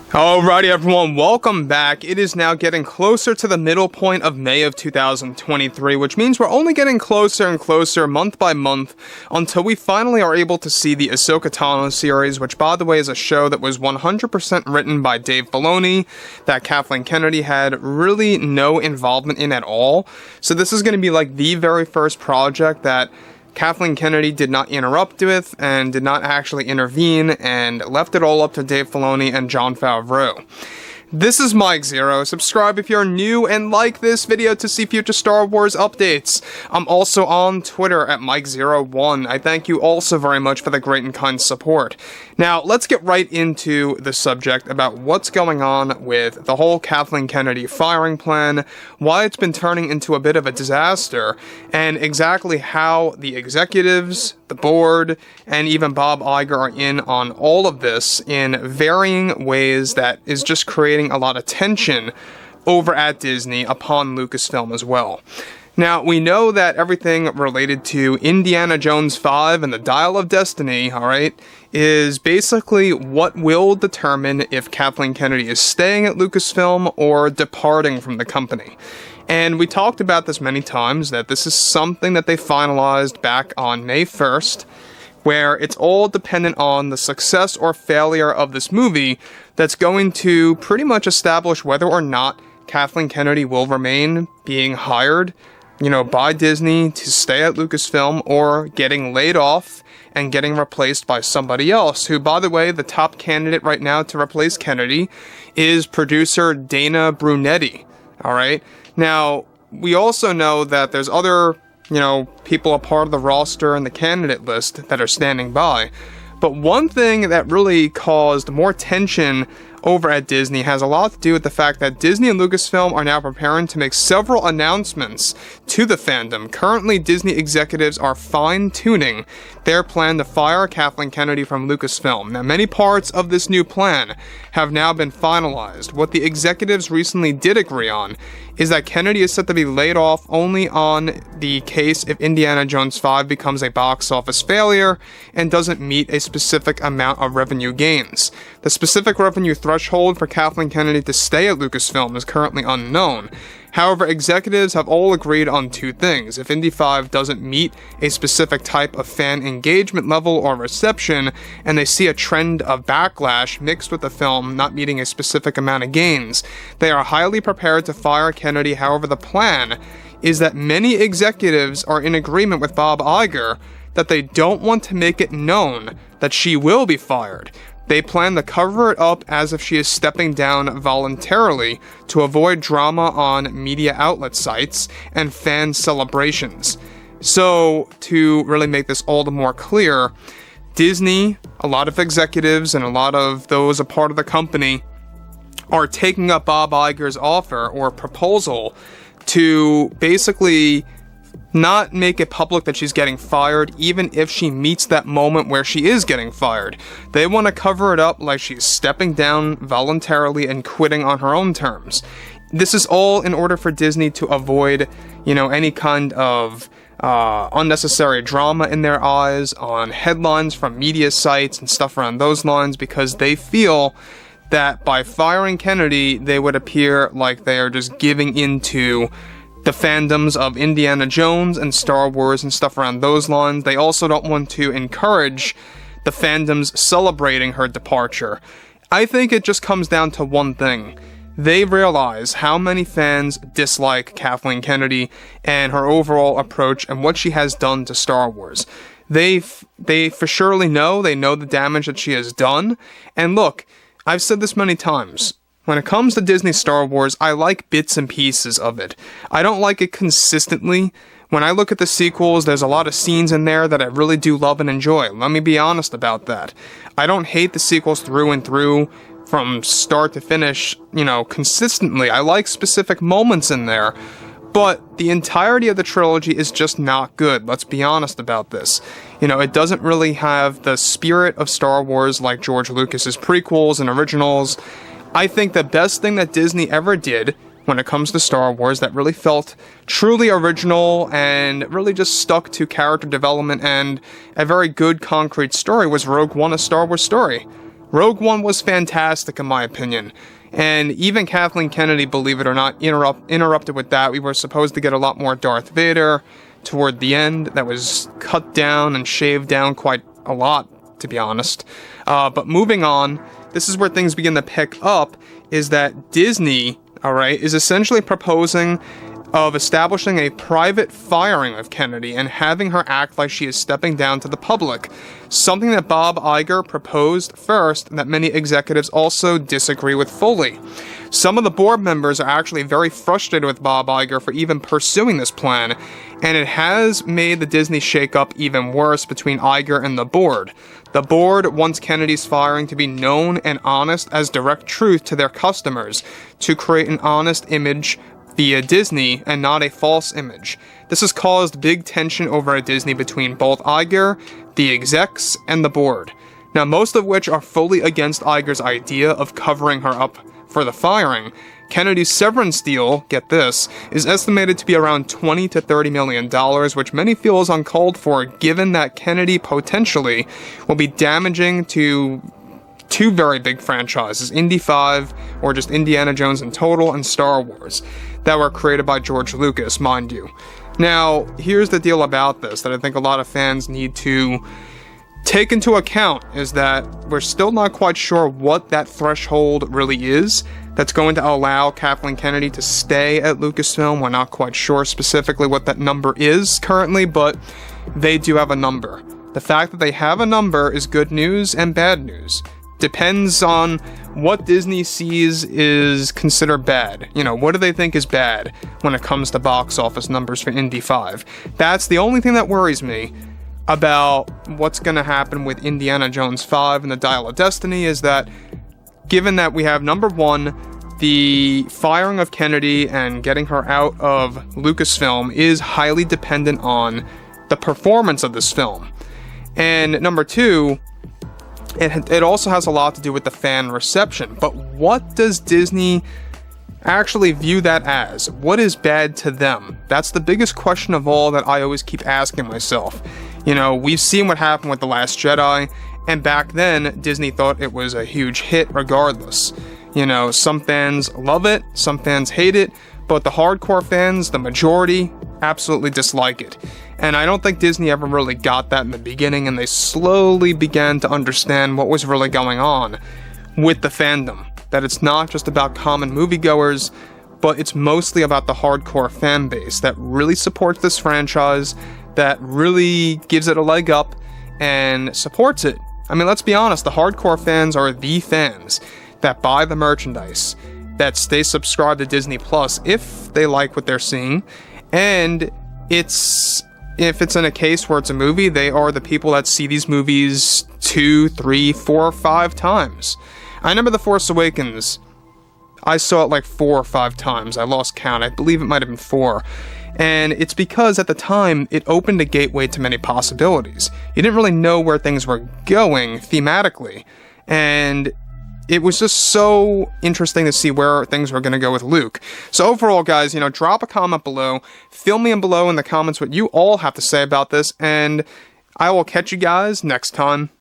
Alrighty everyone, welcome back. It is now getting closer to the middle point of May of 2023, which means we're only getting closer and closer month by month until we finally are able to see the Ahsoka Tano series, which by the way is a show that was 100% written by Dave Filoni, that Kathleen Kennedy had really no involvement in at all. So this is going to be like the very first project that Kathleen Kennedy did not interrupt with and did not actually intervene and left it all up to Dave Filoni and Jon Favreau. This is Mike Zero. Subscribe if you're new and like this video to see future Star Wars updates. I'm also on Twitter at Mike01. I thank you also very much for the great and kind support. Now, let's get right into the subject about what's going on with the whole Kathleen Kennedy firing plan, why it's been turning into a bit of a disaster, and exactly how the executives, the board, and even Bob Iger are in on all of this in varying ways that is just creating a lot of tension over at Disney upon Lucasfilm as well. Now, we know that everything related to Indiana Jones 5 and the Dial of Destiny, alright, is basically what will determine if Kathleen Kennedy is staying at Lucasfilm or departing from the company. And we talked about this many times, that this is something that they finalized back on May 1st, where it's all dependent on the success or failure of this movie that's going to pretty much establish whether or not Kathleen Kennedy will remain being hired, by Disney to stay at Lucasfilm or getting laid off and getting replaced by somebody else, who, by the way, the top candidate right now to replace Kennedy is producer Dana Brunetti, alright? Now, we also know that there's other people a part of the roster and the candidate list that are standing by. But one thing that really caused more tension over at Disney has a lot to do with the fact that Disney and Lucasfilm are now preparing to make several announcements to the fandom. Currently, Disney executives are fine-tuning their plan to fire Kathleen Kennedy from Lucasfilm. Now, many parts of this new plan have now been finalized. What the executives recently did agree on is that Kennedy is set to be laid off only on the case if Indiana Jones 5 becomes a box office failure and doesn't meet a specific amount of revenue gains. The specific revenue threshold for Kathleen Kennedy to stay at Lucasfilm is currently unknown. However, executives have all agreed on two things. If Indy 5 doesn't meet a specific type of fan engagement level or reception, and they see a trend of backlash mixed with the film not meeting a specific amount of gains, they are highly prepared to fire Kennedy. However, the plan is that many executives are in agreement with Bob Iger that they don't want to make it known that she will be fired. They plan to cover it up as if she is stepping down voluntarily to avoid drama on media outlet sites and fan celebrations. So, to really make this all the more clear, Disney, a lot of executives, and a lot of those a part of the company are taking up Bob Iger's offer or proposal to basically not make it public that she's getting fired, even if she meets that moment where she is getting fired. They want to cover it up like she's stepping down voluntarily and quitting on her own terms. This is all in order for Disney to avoid, any kind of unnecessary drama in their eyes on headlines from media sites and stuff around those lines, because they feel that by firing Kennedy, they would appear like they are just giving into the fandoms of Indiana Jones and Star Wars and stuff around those lines. They also don't want to encourage the fandoms celebrating her departure. I think it just comes down to one thing. They realize how many fans dislike Kathleen Kennedy and her overall approach and what she has done to Star Wars. They for surely know the damage that she has done. And look, I've said this many times. When it comes to Disney Star Wars, I like bits and pieces of it. I don't like it consistently. When I look at the sequels, there's a lot of scenes in there that I really do love and enjoy. Let me be honest about that. I don't hate the sequels through and through, from start to finish, consistently. I like specific moments in there. But the entirety of the trilogy is just not good. Let's be honest about this. It doesn't really have the spirit of Star Wars like George Lucas's prequels and originals. I think the best thing that Disney ever did when it comes to Star Wars that really felt truly original and really just stuck to character development and a very good concrete story was Rogue One: A Star Wars Story. Rogue One was fantastic in my opinion. And even Kathleen Kennedy, believe it or not, interrupted with that. We were supposed to get a lot more Darth Vader toward the end. That was cut down and shaved down quite a lot, to be honest. But moving on, this is where things begin to pick up, is that Disney, alright, is essentially proposing of establishing a private firing of Kennedy and having her act like she is stepping down to the public. Something that Bob Iger proposed first, and that many executives also disagree with fully. Some of the board members are actually very frustrated with Bob Iger for even pursuing this plan, and it has made the Disney shakeup even worse between Iger and the board. The board wants Kennedy's firing to be known and honest as direct truth to their customers, to create an honest image via Disney and not a false image. This has caused big tension over at Disney between both Iger, the execs, and the board. Now, most of which are fully against Iger's idea of covering her up for the firing. Kennedy's severance deal, get this, is estimated to be around $20 to $30 million, which many feel is uncalled for, given that Kennedy potentially will be damaging to two very big franchises, Indy 5, or just Indiana Jones in total, and Star Wars, that were created by George Lucas, mind you. Now, here's the deal about this that I think a lot of fans need to take into account, is that we're still not quite sure what that threshold really is that's going to allow Kathleen Kennedy to stay at Lucasfilm. We're not quite sure specifically what that number is currently, but they do have a number. The fact that they have a number is good news and bad news. Depends on what Disney sees is considered bad. You know, what do they think is bad when it comes to box office numbers for Indy 5? That's the only thing that worries me about what's going to happen with Indiana Jones 5 and the Dial of Destiny, is that given that we have, number one, the firing of Kennedy and getting her out of Lucasfilm is highly dependent on the performance of this film. And number two, it also has a lot to do with the fan reception. But what does Disney actually view that as? What is bad to them? That's the biggest question of all that I always keep asking myself. You know, we've seen what happened with The Last Jedi, and back then, Disney thought it was a huge hit regardless. You know, some fans love it, some fans hate it, but the hardcore fans, the majority, absolutely dislike it. And I don't think Disney ever really got that in the beginning, and they slowly began to understand what was really going on with the fandom. That it's not just about common moviegoers, but it's mostly about the hardcore fan base that really supports this franchise, that really gives it a leg up, and supports it. I mean, let's be honest, the hardcore fans are the fans that buy the merchandise, that stay subscribed to Disney Plus if they like what they're seeing, and if it's in a case where it's a movie, they are the people that see these movies 2, 3, 4, 5 times. I remember The Force Awakens, I saw it like 4 or 5 times. I lost count. I believe it might have been 4. And it's because at the time, it opened a gateway to many possibilities. You didn't really know where things were going thematically. And it was just so interesting to see where things were going to go with Luke. So overall, guys, you know, drop a comment below. Fill me in below in the comments what you all have to say about this. And I will catch you guys next time.